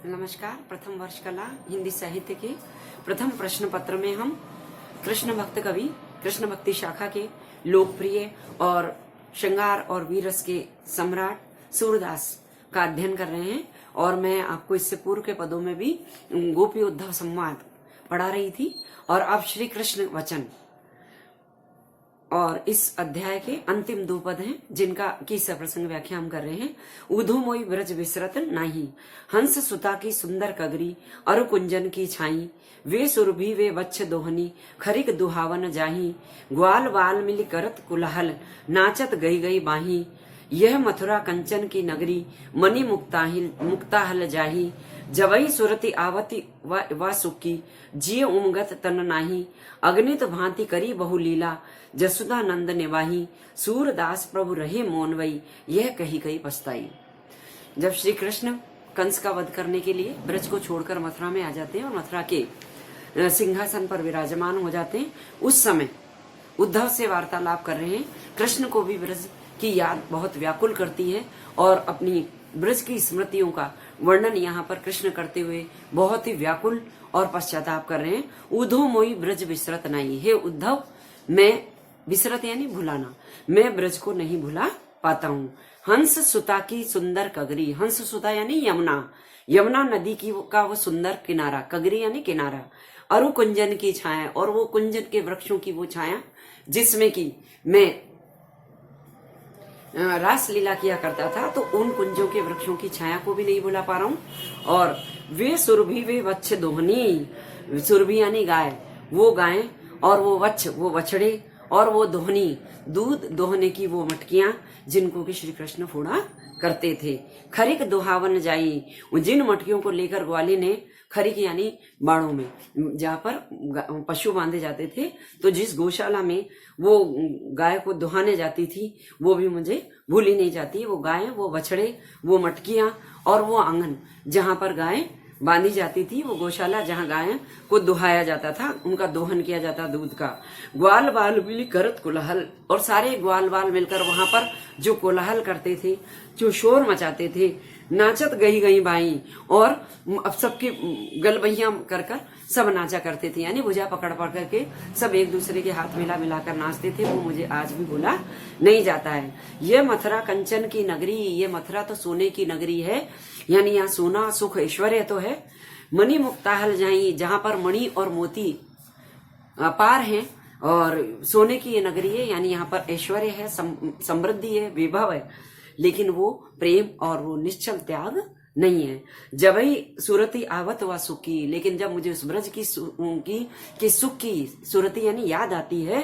नमस्कार। प्रथम वर्ष कला हिंदी साहित्य के प्रथम प्रश्न पत्र में हम कृष्ण भक्त कवि कृष्ण भक्ति शाखा के लोकप्रिय और श्रृंगार और वीरस के सम्राट सूरदास का अध्ययन कर रहे हैं। और मैं आपको इससे पूर्व के पदों में भी गोपी उद्धव संवाद पढ़ा रही थी और अब श्री कृष्ण वचन और इस अध्याय के अंतिम दो पद हैं जिनका की सप्रसंग व्याख्या हम कर रहे हैं। उधु मोई ब्रज विसरत नाही, हंस सुता की सुंदर कगरी, अरु कुंजन की छाई, वे सुरभि वे वच्छ दोहनी, खरिक दुहावन जाही, ग्वाल वाल मिल करत कुलहल, नाचत गई गई बाही, यह मथुरा कंचन की नगरी, मणि मुक्ताहल जाही, जवई सुरति आवती व सुखी, जिय उमगत तन नाही, अग्नित भांति करी बहु लीला, जसुदा नंद निवाही, सूरदास प्रभु रहे मौनवई, यह कही कही पछताई। जब श्री कृष्ण कंस का वध करने के लिए ब्रज को छोड़कर मथुरा में आ जाते हैं और मथुरा के सिंहासन पर विराजमान हो जाते हैं, उस समय उद्धव से वार्तालाप कर रहे हैं। कृष्ण को भी ब्रज की याद बहुत व्याकुल करती है और अपनी ब्रज की स्मृतियों का वर्णन यहाँ पर कृष्ण करते हुए बहुत ही व्याकुल और पश्चाताप कर रहे हैं। उधो मोई ब्रज विसरत नहीं, हे उद्धव मैं विसरत यानी भुलाना, मैं ब्रज को नहीं भुला पाता हूँ। हंस सुता की सुंदर कगरी, हंस सुता यानी यमुना, यमुना नदी की का वो सुंदर किनारा, कगरी यानी किनारा, अरु कुंजन की छाया और वो कुंजन के वृक्षों की वो छाया जिसमें कि मैं रास लीला किया करता था, तो उन कुंजों के वृक्षों की छाया को भी नहीं भुला पा रहा हूँ। और वे सुरभि वे वच्छ दोहनी, सुरभि यानी गाय, वो गाय और वो वच्छ वो बछड़े और वो दोहनी दूध दोहने की वो मटकियां जिनको कि श्री कृष्ण फोड़ा करते थे। खरिक दुहावन जाई, जिन मटकियों को लेकर ग्वाली ने, खरिक यानी बाड़ों में जहाँ पर पशु बांधे जाते थे, तो जिस गौशाला में वो गाय को दुहाने जाती थी वो भी मुझे भूली नहीं जाती। वो गाय, वो बछड़े, वो मटकियां और वो आंगन जहाँ पर गाय बांधी जाती थी, वो गौशाला जहाँ गाय को दुहाया जाता था, उनका दोहन किया जाता दूध का। ग्वाल बाल मिली करत कुलहल, और सारे ग्वाल बाल मिलकर वहां पर जो कोलाहल करते थे, जो शोर मचाते थे, नाचत गई गई बाई, और अब सबकी गलबैया कर कर सब नाचा करते थे, यानी भुजा पकड़ पकड़ करके सब एक दूसरे के हाथ मिला मिलाकर नाचते थे। वो मुझे आज भी भूला नहीं जाता है। ये मथुरा कंचन की नगरी, ये मथुरा तो सोने की नगरी है, यानी यहाँ सोना सुख ऐश्वर्य तो है। मणि मुक्ताहल जाई, जहां पर मणि और मोती अपार हैं, और सोने की ये नगरी है, यानी यहाँ पर ऐश्वर्य है, समृद्धि है, विभव है, लेकिन वो प्रेम और वो निश्चल त्याग नहीं है। जबई सुरति आवत व सुखी, लेकिन जब मुझे उस ब्रज की सुख की सुरति यानी याद आती है,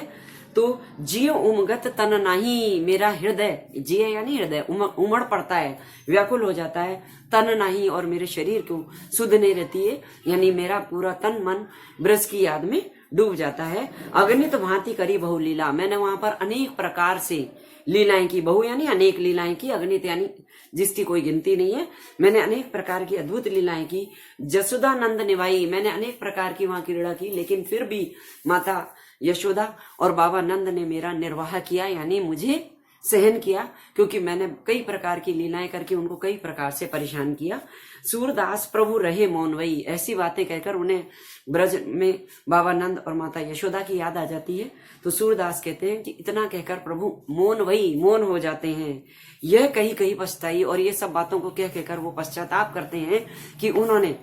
तो जिय उमगत तन नहीं, मेरा हृदय, जिय यानी हृदय, उमड़ पड़ता है, व्याकुल हो जाता है, तन नहीं, और मेरे शरीर को सुध नहीं रहती है, यानी मेरा पूरा तन मन ब्रज की याद में डूब जाता है। अगणित भांति करी बहु लीला, मैंने वहां पर अनेक प्रकार से लीलाएं की, बहु यानी अनेक लीलाएं की, अगणित यानी जिसकी कोई गिनती नहीं है। मैंने अनेक प्रकार की अद्भुत लीलाएं की। जसुदा नंद निवाई, मैंने अनेक प्रकार की वहां क्रीड़ा की, लेकिन फिर भी माता यशोदा और बाबा नंद ने मेरा निर्वाह किया, यानी मुझे सहन किया, क्योंकि मैंने कई प्रकार की लीलाएं करके उनको कई प्रकार से परेशान किया। सूरदास प्रभु रहे मौनवई, ऐसी बातें कहकर उन्हें ब्रज में बाबा नंद और माता यशोदा की याद आ जाती है, तो सूरदास कहते हैं कि इतना कहकर प्रभु मौनवई, मौन हो जाते हैं, यह कहीं कहीं पछताई, और ये सब बातों को कह कहकर वो पश्चाताप करते हैं कि उन्होंने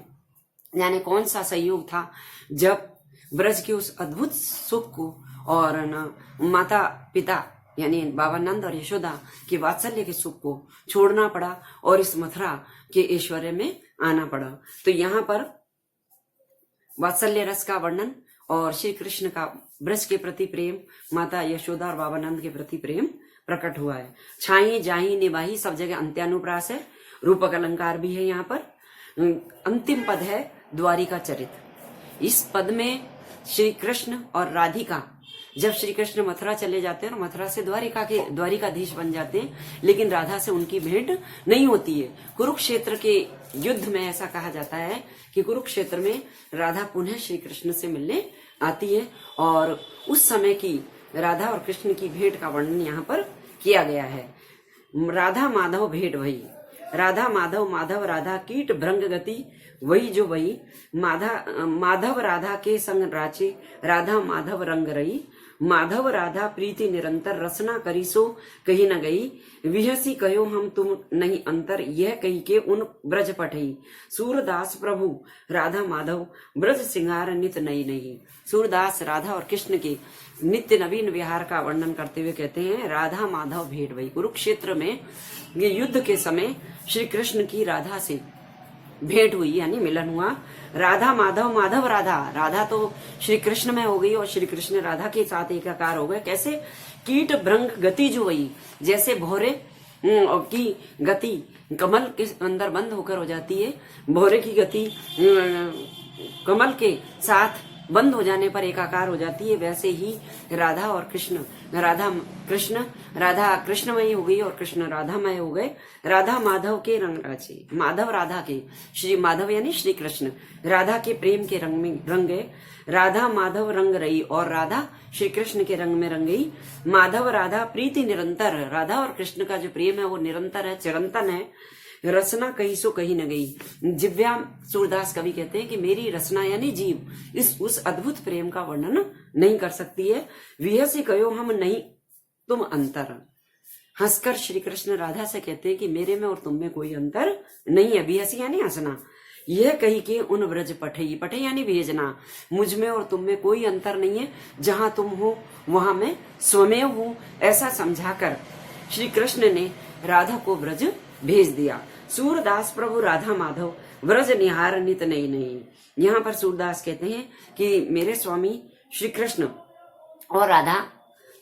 यानी कौन सा संयोग था जब ब्रज के उस अद्भुत सुख को और माता पिता यानी बाबा नंद और यशोदा के वात्सल्य के सुख को छोड़ना पड़ा और इस मथुरा के ऐश्वर्य में आना पड़ा। तो यहाँ पर वात्सल्य रस का वर्णन और श्री कृष्ण का ब्रज के प्रति प्रेम, माता यशोदा और बाबा नंद के प्रति प्रेम प्रकट हुआ है। छाई जाही निवाही, सब जगह अंत्यानुप्रास है, रूपक अलंकार भी है। यहाँ पर अंतिम पद है द्वारिका चरित। इस पद में श्री कृष्ण और राधिका, जब श्री कृष्ण मथुरा चले जाते हैं और मथुरा से द्वारिकाधीश बन जाते हैं, लेकिन राधा से उनकी भेंट नहीं होती है। कुरुक्षेत्र के युद्ध में ऐसा कहा जाता है कि कुरुक्षेत्र में राधा पुनः श्री कृष्ण से मिलने आती है, और उस समय की राधा और कृष्ण की भेंट का वर्णन यहाँ पर किया गया है। राधा माधव भेंट भई, राधा माधव माधव राधा कीट भृंग गति वही जो वही, माधव राधा के संग राचे, राधा माधव रंग रही, माधव राधा प्रीति निरंतर, रसना करी सो कही न गई, विहसी कहो हम तुम नहीं अंतर, यह कही के उन ब्रज पठई, सूरदास प्रभु राधा माधव ब्रज सिंगार नित नई नहीं। सूरदास राधा और कृष्ण के नित्य नवीन विहार का वर्णन करते हुए कहते हैं, राधा माधव भेंट भई। कुरुक्षेत्र में ये युद्ध के समय श्री कृष्ण की राधा से भेंट हुई, यानी मिलन हुआ। राधा माधव माधव राधा, राधा तो श्री कृष्ण में हो गई और श्री कृष्ण राधा के साथ एकाकार हो गए। कैसे? कीट भृंग गति जो हुई, जैसे भौरे की गति कमल के अंदर बंद होकर हो जाती है, भौरे की गति कमल के साथ बंद हो जाने पर एकाकार हो जाती है, वैसे ही राधा और कृष्ण, राधा कृष्णमयी हो गई और कृष्ण राधामय हो गए। राधा माधव के रंग रचे, माधव राधा के, श्री माधव यानी श्री कृष्ण राधा के प्रेम के रंग में रंग गए। राधा माधव रंग रही और राधा श्री कृष्ण के रंग में रंग गई। माधव राधा प्रीति निरंतर, राधा और कृष्ण का जो प्रेम है वो निरंतर है, चिरंतन है। रसना कहीं सो कहीं न गई। जिव्या, सूरदास कवि कहते हैं कि मेरी रसना यानी जीव इस उस अद्भुत प्रेम का वर्णन नहीं कर सकती है। विहसी कहो हम नहीं तुम अंतर, हंसकर श्री कृष्ण राधा से कहते हैं कि मेरे में और तुम में कोई अंतर नहीं है। विहसी यानी हंसना। यह कही के उन ब्रज पठई, पठई यानी भेजना, मुझ में और तुम में कोई अंतर नहीं है, जहां तुम हो वहां मैं स्वमेव हूं, ऐसा समझाकर श्री कृष्ण ने राधा को ब्रज भेज दिया। सूरदास प्रभु राधा माधव ब्रज निहार नित नई नहीं। यहाँ पर सूरदास कहते हैं कि मेरे स्वामी श्री कृष्ण और राधा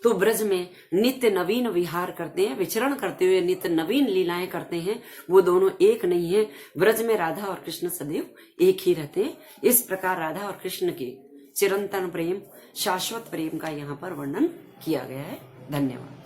तो ब्रज में नित्य नवीन विहार करते हैं, विचरण करते हुए नित्य नवीन लीलाएं करते हैं। वो दोनों एक नहीं है। ब्रज में राधा और कृष्ण सदैव एक ही रहते हैं। इस प्रकार राधा और कृष्ण के चिरंतन प्रेम, शाश्वत प्रेम का यहाँ पर वर्णन किया गया है। धन्यवाद।